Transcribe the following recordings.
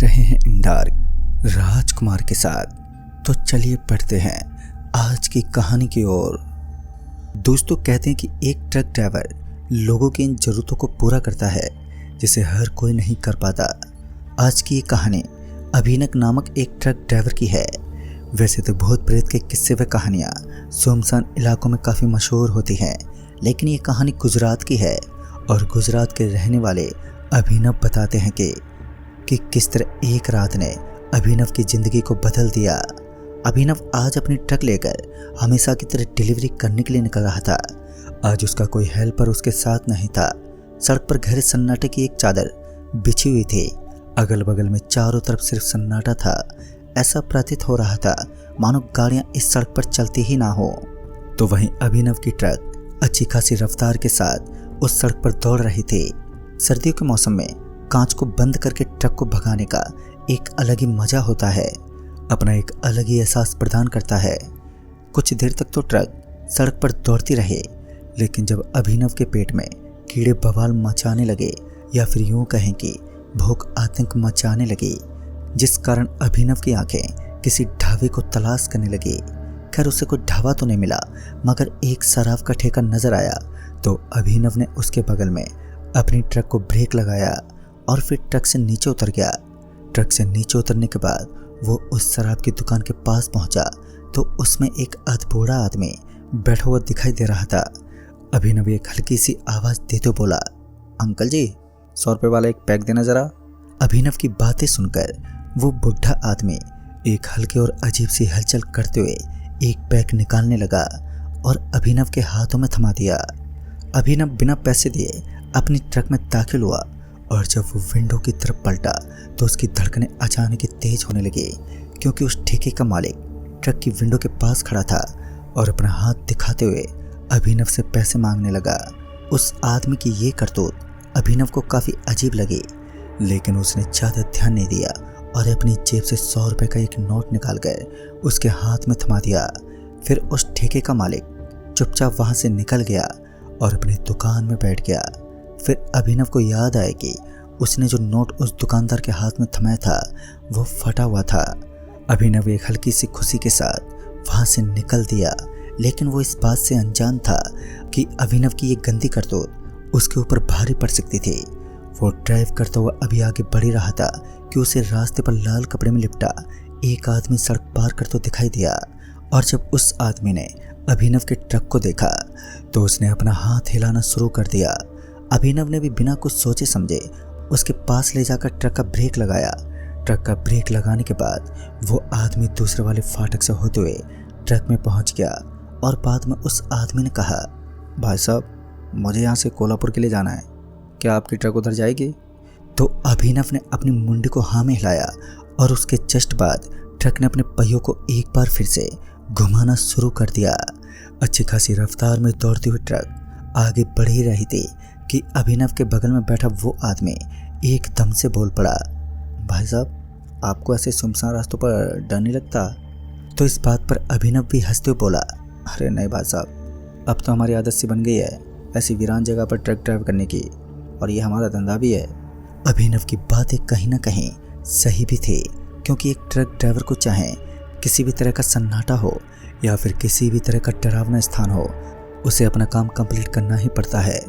देख रहे हैं इन डार्क राजकुमार के साथ। तो चलिए पढ़ते हैं आज की कहानी की ओर। दोस्तों, कहते हैं कि एक ट्रक ड्राइवर लोगों की इन जरूरतों को पूरा करता है जिसे हर कोई नहीं कर पाता। आज की ये कहानी अभिनव नामक एक ट्रक ड्राइवर की है। वैसे तो भूत प्रेत के किस्से व कहानियाँ सुनसान इलाकों में काफ़ी मशहूर होती हैं, लेकिन ये कहानी गुजरात की है और गुजरात के रहने वाले अभिनव बताते हैं कि किस तरह एक रात ने अभिनव की ज़िंदगी को बदल दिया। अभिनव आज अपनी ट्रक लेकर हमेशा की तरह डिलीवरी करने के लिए निकल रहा था। आज उसका कोई हेल्पर उसके साथ नहीं था। सड़क पर गहरे सन्नाटे की एक चादर बिछी हुई थी। अगल बगल में चारों तरफ सिर्फ सन्नाटा था। ऐसा प्रतीत हो रहा था मानो गाड़ियां इस सड़क पर चलती ही ना हो। तो वहीं अभिनव की ट्रक अच्छी खासी रफ्तार के साथ उस सड़क पर दौड़ रही थी। सर्दियों के मौसम में कांच को बंद करके ट्रक को भगाने का एक अलग ही मजा होता है, अपना एक अलग ही एहसास प्रदान करता है। कुछ देर तक तो ट्रक सड़क पर दौड़ती रही, लेकिन जब अभिनव के पेट में कीड़े बवाल मचाने लगे या फिर यूं कहें कि भूख आतंक मचाने लगी, जिस कारण अभिनव की आंखें किसी ढाबे को तलाश करने लगी। खैर उसे कोई ढाबा तो नहीं मिला, मगर एक शराब का ठेका नजर आया। तो अभिनव ने उसके बगल में अपनी ट्रक को ब्रेक लगाया और फिर ट्रक से नीचे उतर गया। ट्रक से नीचे उतरने के बाद वो उस शराब की दुकान के पास पहुंचा तो उसमें एक अधबूढ़ा आदमी बैठा हुआ दिखाई दे रहा था। अभिनव एक हल्की सी आवाज़ देते बोला, अंकल जी 100 रुपये वाला एक पैक देना ज़रा। अभिनव की बातें सुनकर वो बुढ़ा आदमी एक हल्के और अजीब सी हलचल करते हुए एक पैक निकालने लगा और अभिनव के हाथों में थमा दिया। अभिनव बिना पैसे दिए अपनी ट्रक में दाखिल हुआ और जब वो विंडो की तरफ पलटा तो उसकी धड़कनें अचानक ही तेज होने लगी, क्योंकि उस ठेके का मालिक ट्रक की विंडो के पास खड़ा था और अपना हाथ दिखाते हुए अभिनव से पैसे मांगने लगा। उस आदमी की ये करतूत अभिनव को काफ़ी अजीब लगी, लेकिन उसने ज़्यादा ध्यान नहीं दिया और अपनी जेब से 100 रुपये का एक नोट निकाल कर उसके हाथ में थमा दिया। फिर उस ठेके का मालिक चुपचाप वहाँ से निकल गया और अपनी दुकान में बैठ गया। फिर अभिनव को याद आया कि उसने जो नोट उस दुकानदार के हाथ में थमाया था वो फटा हुआ था। अभिनव एक हल्की सी खुशी के साथ वहाँ से निकल दिया, लेकिन वो इस बात से अनजान था कि अभिनव की ये गंदी करतूत उसके ऊपर भारी पड़ सकती थी। वो ड्राइव करता हुआ अभी आगे बढ़ ही रहा था कि उसे रास्ते पर लाल कपड़े में लिपटा एक आदमी सड़क पार करते दिखाई दिया। और जब उस आदमी ने अभिनव के ट्रक को देखा तो उसने अपना हाथ हिलाना शुरू कर दिया। अभिनव ने भी बिना कुछ सोचे समझे उसके पास ले जाकर ट्रक का ब्रेक लगाया। ट्रक का ब्रेक लगाने के बाद वो आदमी दूसरे वाले फाटक से होते हुए ट्रक में पहुंच गया और बाद में उस आदमी ने कहा, भाई साहब मुझे यहाँ से कोल्हापुर के लिए जाना है, क्या आपकी ट्रक उधर जाएगी? तो अभिनव ने अपनी मुंडी को हाँ में हिलाया और उसके जस्ट बाद ट्रक ने अपने पहियों को एक बार फिर से घुमाना शुरू कर दिया। अच्छी खासी रफ्तार में दौड़ती हुई ट्रक आगे बढ़ ही रही थी कि अभिनव के बगल में बैठा वो आदमी एकदम से बोल पड़ा, भाई साहब आपको ऐसे सुनसान रास्तों पर डर नहीं लगता? तो इस बात पर अभिनव भी हंसते हुए बोला, अरे नहीं भाई साहब, अब तो हमारी आदत सी बन गई है ऐसी वीरान जगह पर ट्रक ड्राइव करने की, और ये हमारा धंधा भी है। अभिनव की बातें कहीं ना कहीं सही भी थी, क्योंकि एक ट्रक ड्राइवर को चाहे किसी भी तरह का सन्नाटा हो या फिर किसी भी तरह का डरावना स्थान हो, उसे अपना काम कंप्लीट करना ही पड़ता है।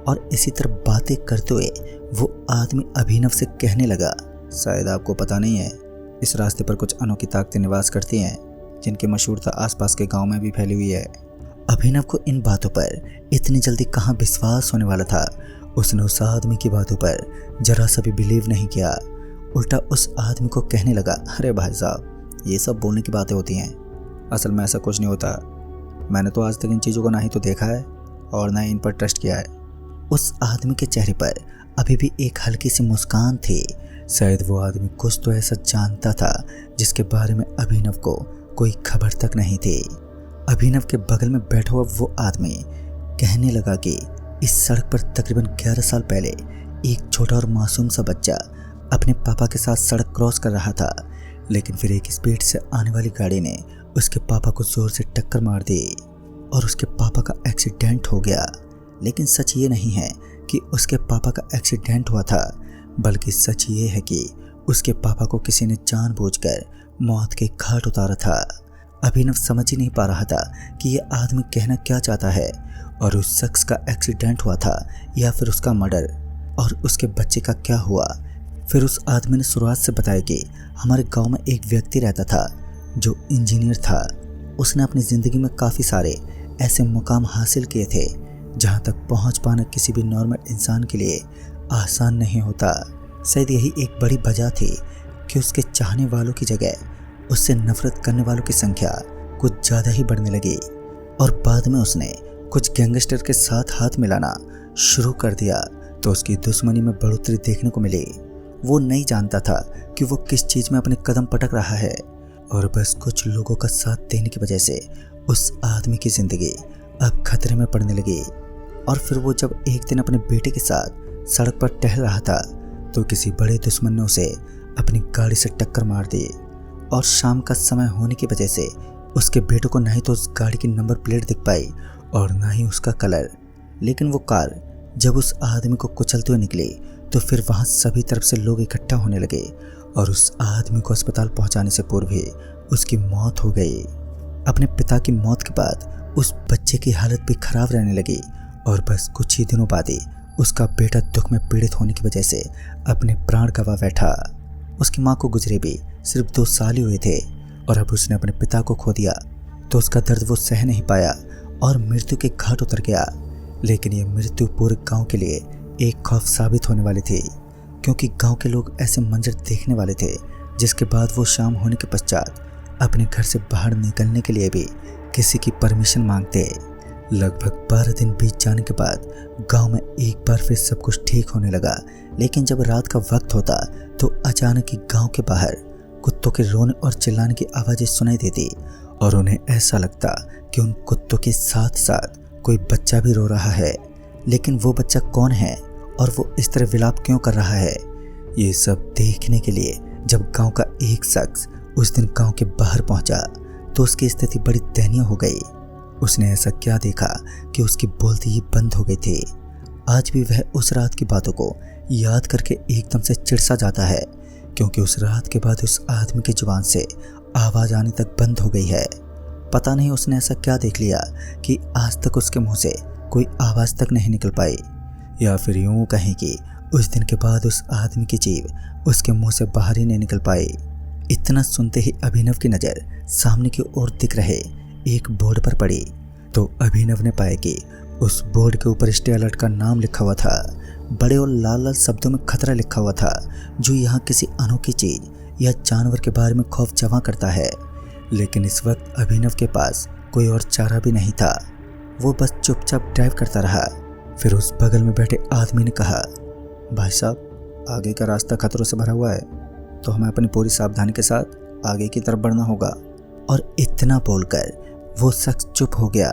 और इसी तरह बातें करते हुए वो आदमी अभिनव से कहने लगा, शायद आपको पता नहीं है इस रास्ते पर कुछ अनोखी ताकतें निवास करती हैं जिनकी मशहूरता आसपास के गांव में भी फैली हुई है। अभिनव को इन बातों पर इतनी जल्दी कहाँ विश्वास होने वाला था। उसने उस आदमी की बातों पर जरा सा भी बिलीव नहीं किया, उल्टा उस आदमी को कहने लगा, अरे भाई साहब ये सब बोलने की बातें होती हैं, असल में ऐसा कुछ नहीं होता। मैंने तो आज तक इन चीज़ों को ना ही तो देखा है और ना ही इन पर ट्रस्ट किया है। उस आदमी के चेहरे पर अभी भी एक हल्की सी मुस्कान थी। शायद वो आदमी कुछ तो ऐसा जानता था जिसके बारे में अभिनव को कोई खबर तक नहीं थी। अभिनव के बगल में बैठा हुआ वो आदमी कहने लगा कि इस सड़क पर तकरीबन 11 साल पहले एक छोटा और मासूम सा बच्चा अपने पापा के साथ सड़क क्रॉस कर रहा था, लेकिन फिर एक स्पीड से आने वाली गाड़ी ने उसके पापा को जोर से टक्कर मार दी और उसके पापा का एक्सीडेंट हो गया। लेकिन सच ये नहीं है कि उसके पापा का एक्सीडेंट हुआ था, बल्कि सच ये है कि उसके पापा को किसी ने जानबूझकर मौत के घाट उतारा था। अभिनव समझ ही नहीं पा रहा था कि ये आदमी कहना क्या चाहता है, और उस शख्स का एक्सीडेंट हुआ था या फिर उसका मर्डर, और उसके बच्चे का क्या हुआ। फिर उस आदमी ने शुरुआत से बताया कि हमारे गांव में एक व्यक्ति रहता था जो इंजीनियर था। उसने अपनी ज़िंदगी में काफ़ी सारे ऐसे मुकाम हासिल किए थे जहां तक पहुंच पाना किसी भी नॉर्मल इंसान के लिए आसान नहीं होता। शायद यही एक बड़ी वजह थी कि उसके चाहने वालों की जगह उससे नफरत करने वालों की संख्या कुछ ज़्यादा ही बढ़ने लगी, और बाद में उसने कुछ गैंगस्टर के साथ हाथ मिलाना शुरू कर दिया तो उसकी दुश्मनी में बढ़ोतरी देखने को मिली। वो नहीं जानता था कि वो किस चीज़ में अपने कदम पटक रहा है, और बस कुछ लोगों का साथ देने की वजह से उस आदमी की ज़िंदगी अब खतरे में पड़ने लगी। और फिर वो जब एक दिन अपने बेटे के साथ सड़क पर टहल रहा था तो किसी बड़े दुश्मन ने उसे अपनी गाड़ी से टक्कर मार दी, और शाम का समय होने की वजह से उसके बेटे को नहीं तो उस गाड़ी की नंबर प्लेट दिख पाई और ना ही उसका कलर। लेकिन वो कार जब उस आदमी को कुचलते हुए निकली तो फिर वहाँ सभी तरफ से लोग इकट्ठा होने लगे, और उस आदमी को अस्पताल पहुँचाने से पूर्व ही उसकी मौत हो गई। अपने पिता की मौत के बाद उस बच्चे की हालत भी खराब रहने लगी, और बस कुछ ही दिनों बाद ही उसका बेटा दुख में पीड़ित होने की वजह से अपने प्राण गंवा बैठा। उसकी माँ को गुजरे भी सिर्फ 2 साल ही हुए थे, और अब उसने अपने पिता को खो दिया तो उसका दर्द वो सह नहीं पाया और मृत्यु के घाट उतर गया। लेकिन ये मृत्यु पूरे गांव के लिए एक खौफ साबित होने वाली थी, क्योंकि गांव के लोग ऐसे मंजर देखने वाले थे जिसके बाद वो शाम होने के पश्चात अपने घर से बाहर निकलने के लिए भी किसी की परमिशन मांगते। लगभग 12 दिन बीत जाने के बाद गांव में एक बार फिर सब कुछ ठीक होने लगा, लेकिन जब रात का वक्त होता तो अचानक ही गांव के बाहर कुत्तों के रोने और चिल्लाने की आवाज़ें सुनाई देती, और उन्हें ऐसा लगता कि उन कुत्तों के साथ साथ कोई बच्चा भी रो रहा है। लेकिन वो बच्चा कौन है और वो इस तरह विलाप क्यों कर रहा है, ये सब देखने के लिए जब गांव का एक शख्स उस दिन गांव के बाहर पहुंचा तो उसकी स्थिति बड़ी दयनीय हो गई। उसने ऐसा क्या देखा कि उसकी बोलती ही बंद हो गई थी। आज भी वह उस रात की बातों को याद करके एकदम से चिढ़ जाता है, क्योंकि उस रात के बाद उस आदमी की जुबान से आवाज़ आने तक बंद हो गई है। पता नहीं उसने ऐसा क्या देख लिया कि आज तक उसके मुंह से कोई आवाज़ तक नहीं निकल पाई, या फिर यूँ कहें कि उस दिन के बाद उस आदमी की जीभ उसके मुंह से बाहर ही नहीं निकल पाई। इतना सुनते ही अभिनव की नज़र सामने की ओर दिख रहे एक बोर्ड पर पड़ी, तो अभिनव ने पाया कि उस बोर्ड के ऊपर स्टे अलर्ट का नाम लिखा हुआ था। बड़े और लाल लाल शब्दों में खतरा लिखा हुआ था, जो यहाँ किसी अनोखी चीज़ या जानवर के बारे में खौफ जमा करता है। लेकिन इस वक्त अभिनव के पास कोई और चारा भी नहीं था। वो बस चुपचाप ड्राइव करता रहा। फिर उस बगल में बैठे आदमी ने कहा, भाई साहब, आगे का रास्ता खतरों से भरा हुआ है, तो हमें अपनी पूरी सावधानी के साथ आगे की तरफ बढ़ना होगा। और इतना बोलकर वो शख्स चुप हो गया।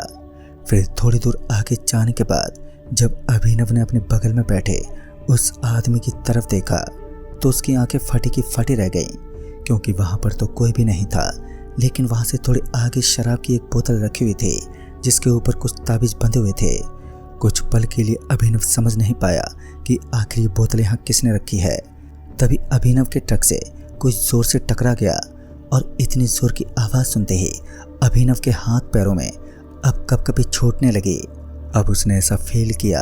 फिर थोड़ी दूर आगे जाने के बाद जब अभिनव ने अपने बगल में बैठे उस आदमी की तरफ देखा तो उसकी आंखें फटी की फटी रह गईं, क्योंकि वहाँ पर तो कोई भी नहीं था। लेकिन वहाँ से थोड़ी आगे शराब की एक बोतल रखी हुई थी जिसके ऊपर कुछ ताबीज़ बंधे हुए थे। कुछ पल के लिए अभिनव समझ नहीं पाया कि आखिर ये बोतल यहाँ किसने रखी है। तभी अभिनव के ट्रक से कोई जोर से टकरा गया, और इतनी जोर की आवाज़ सुनते ही अभिनव के हाथ पैरों में अब कभी छूटने लगी। अब उसने ऐसा फील किया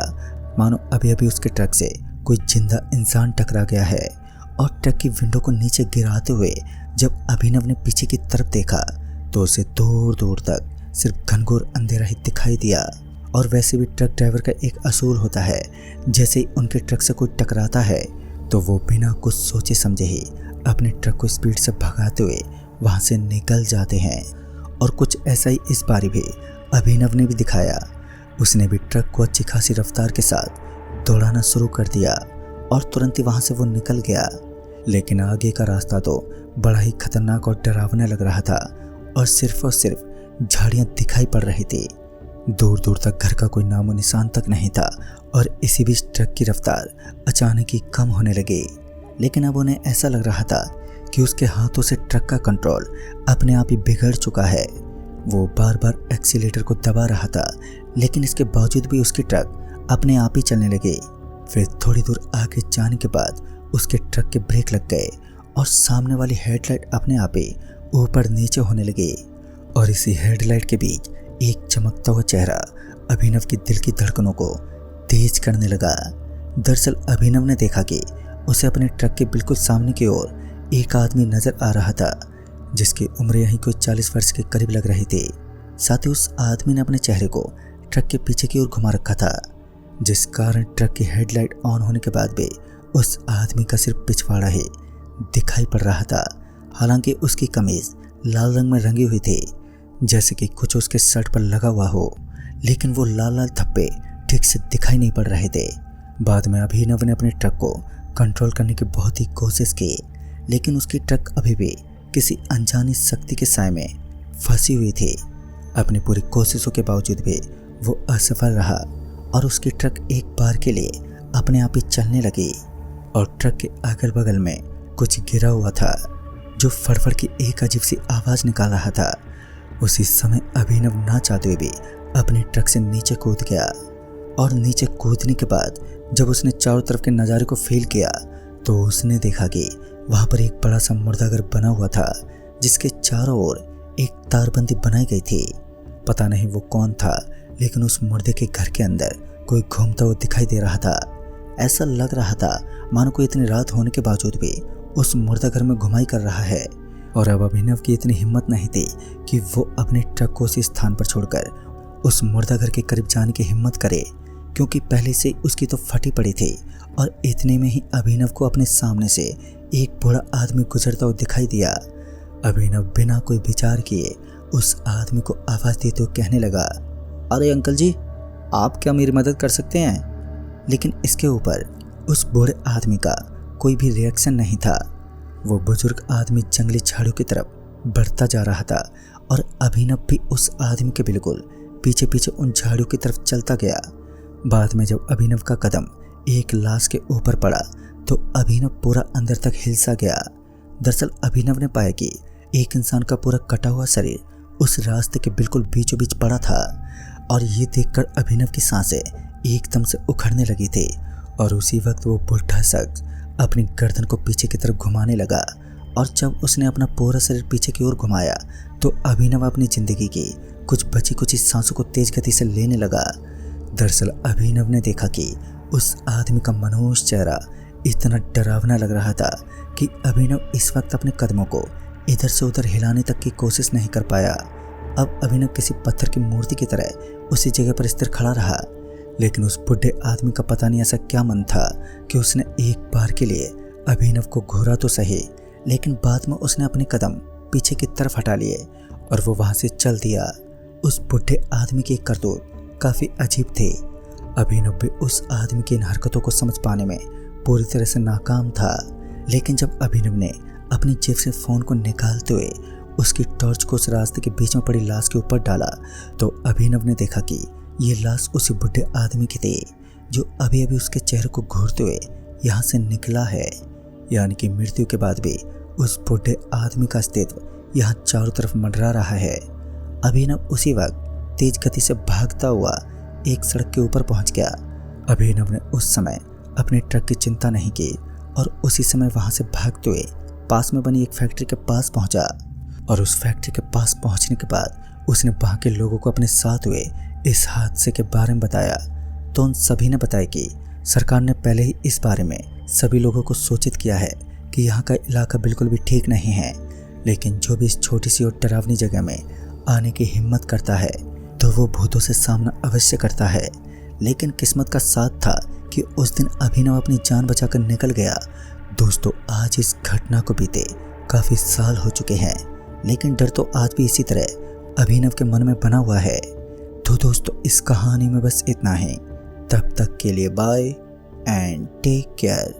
मानो अभी अभी उसके ट्रक से कोई जिंदा इंसान टकरा गया है। और ट्रक की विंडो को नीचे गिराते हुए जब अभिनव ने पीछे की तरफ देखा तो उसे दूर दूर तक सिर्फ घनघोर अंधेरा ही दिखाई दिया। और वैसे भी ट्रक ड्राइवर का एक असूल होता है, जैसे ही उनके ट्रक से कोई टकराता है तो वो बिना कुछ सोचे समझे ही अपने ट्रक को स्पीड से भगाते हुए वहाँ से निकल जाते हैं। और कुछ ऐसा ही इस बारी भी अभिनव ने भी दिखाया। उसने भी ट्रक को अच्छी खासी रफ्तार के साथ दौड़ाना शुरू कर दिया और तुरंत ही वहाँ से वो निकल गया। लेकिन आगे का रास्ता तो बड़ा ही खतरनाक और डरावना लग रहा था, और सिर्फ झाड़ियाँ दिखाई पड़ रही थी। दूर दूर तक घर का कोई नामो निशान तक नहीं था, और इसी बीच ट्रक की रफ्तार अचानक ही कम होने लगी। लेकिन अब उन्हें ऐसा लग रहा था कि उसके हाथों से ट्रक का कंट्रोल अपने आप ही बिगड़ चुका है। वो बार बार एक्सीलेटर को दबा रहा था, लेकिन इसके बावजूद भी उसकी ट्रक अपने आप ही चलने लगी। फिर थोड़ी दूर आगे जाने के बाद उसके ट्रक के ब्रेक लग गए और सामने वाली हेडलाइट अपने आप ही ऊपर नीचे होने लगी और इसी हेडलाइट के बीच एक चमकता हुआ चेहरा अभिनव की दिल की धड़कनों को तेज करने लगा। दरअसल अभिनव ने देखा कि उसे अपने ट्रक के बिल्कुल सामने की ओर एक आदमी नजर आ रहा था जिसकी उम्र यहीं कोई 40 वर्ष के करीब लग रही थी। साथ ही उस आदमी ने अपने चेहरे को ट्रक के पीछे की ओर घुमा रखा था, जिस कारण ट्रक की हेडलाइट ऑन होने के बाद भी उस आदमी का सिर्फ पिछवाड़ा ही दिखाई पड़ रहा था। हालांकि उसकी कमीज लाल रंग में रंगी हुई थी, जैसे कि कुछ उसके शर्ट पर लगा हुआ हो, लेकिन वो लाल लाल धब्बे ठीक से दिखाई नहीं पड़ रहे थे। बाद में अभिनव ने अपने ट्रक को कंट्रोल करने की बहुत ही कोशिश की, लेकिन उसकी ट्रक अभी भी किसी अनजानी शक्ति के साए में फंसी हुई थी। अपनी पूरी कोशिशों के बावजूद भी वो असफल रहा और उसकी ट्रक एक बार के लिए अपने आप ही चलने लगी और ट्रक के अगल बगल में कुछ गिरा हुआ था जो फड़फड़ की एक अजीब सी आवाज़ निकाल रहा था। उसी समय अभिनव ना चाहते हुए भी अपनी ट्रक से नीचे कूद गया और नीचे कूदने के बाद जब उसने चारों तरफ के नज़ारे को फील किया तो उसने देखा कि वहाँ पर एक बड़ा सा मुर्दाघर बना हुआ था जिसके चारों ओर एक तारबंदी बनाई गई थी। पता नहीं वो कौन था, लेकिन उस मुर्दे के घर के अंदर कोई घूमता हुआ दिखाई दे रहा था। ऐसा लग रहा था मानो कोई इतनी रात होने के बावजूद भी उस मुर्दा घर में घुमाई कर रहा है। और अब अभिनव की इतनी हिम्मत नहीं थी कि वो अपने ट्रक को उसी स्थान पर छोड़कर उस मुर्दा घर के करीब जाने की हिम्मत करे, क्योंकि पहले से उसकी तो फटी पड़ी थी। और इतने में ही अभिनव को अपने सामने से एक बूढ़ा आदमी गुजरता हुआ दिखाई दिया। अभिनव बिना कोई विचार किए उस आदमी को आवाज़ देते हुए कहने लगा, अरे अंकल जी, आप क्या मेरी मदद कर सकते हैं? लेकिन इसके ऊपर उस बूढ़े आदमी का कोई भी रिएक्शन नहीं था। वो बुजुर्ग आदमी जंगली झाड़ियों की तरफ बढ़ता जा रहा था और अभिनव भी उस आदमी के बिल्कुल पीछे पीछे उन झाड़ियों की तरफ चलता गया। बाद में जब अभिनव का कदम एक लाश के ऊपर पड़ा तो अभिनव पूरा अंदर तक हिल सा गया। दरअसल अभिनव ने पाया कि एक इंसान का पूरा कटा हुआ शरीर उस रास्ते के बिल्कुल बीचों बीच पड़ा था और ये देखकर अभिनव की सांसें एकदम से उखड़ने लगी थी। और उसी वक्त वो बुढ़ा शख्स अपनी गर्दन को पीछे की तरफ घुमाने लगा और जब उसने अपना पूरा शरीर पीछे की ओर घुमाया तो अभिनव अपनी जिंदगी की कुछ बची कुछ सांसों को तेज गति से लेने लगा। दरअसल अभिनव ने देखा कि उस आदमी का मनहूस चेहरा इतना डरावना लग रहा था कि अभिनव इस वक्त अपने कदमों को इधर से उधर हिलाने तक की कोशिश नहीं कर पाया। अब अभिनव किसी पत्थर की मूर्ति की तरह उसी जगह पर स्थिर खड़ा रहा, लेकिन उस बुढ़े आदमी का पता नहीं ऐसा क्या मन था कि उसने एक बार के लिए अभिनव को घूरा तो सही, लेकिन बाद में उसने अपने कदम पीछे की तरफ हटा लिए और वो वहाँ से चल दिया। उस बुढ़े आदमी की करतूत काफ़ी अजीब थी। अभिनव भी उस आदमी की इन हरकतों को समझ पाने में पूरी तरह से नाकाम था, लेकिन जब अभिनव ने अपनी जेब से फ़ोन को निकालते हुए उसकी टॉर्च को उस रास्ते के बीच में पड़ी लाश के ऊपर डाला तो अभिनव ने देखा कि ये लाश उसी बुढ़े आदमी की थी जो अभी अभी उसके चेहरे को घूरते हुए यहाँ से निकला है। यानी कि मृत्यु के बाद भी उस बुढ़े आदमी का अस्तित्व यहाँ चारों तरफ मंडरा रहा है। अभिनव उसी वक्त तेज गति से भागता हुआ एक सड़क के ऊपर पहुँच गया। अभिनव ने उस समय अपने ट्रक की चिंता नहीं की और उसी समय वहाँ से भागते हुए पास में बनी एक फैक्ट्री के पास पहुँचा। और उस फैक्ट्री के पास पहुँचने के बाद उसने वहाँ के लोगों को अपने साथ हुए इस हादसे के बारे में बताया तो उन सभी ने बताया कि सरकार ने पहले ही इस बारे में सभी लोगों को सूचित किया है कि यहाँ का इलाका बिल्कुल भी ठीक नहीं है, लेकिन जो भी इस छोटी सी और डरावनी जगह में आने की हिम्मत करता है तो वो भूतों से सामना अवश्य करता है। लेकिन किस्मत का साथ था कि उस दिन अभिनव अपनी जान बचाकर निकल गया। दोस्तों, आज इस घटना को बीते काफ़ी साल हो चुके हैं, लेकिन डर तो आज भी इसी तरह अभिनव के मन में बना हुआ है। तो दोस्तों, इस कहानी में बस इतना ही। तब तक के लिए बाय एंड टेक केयर।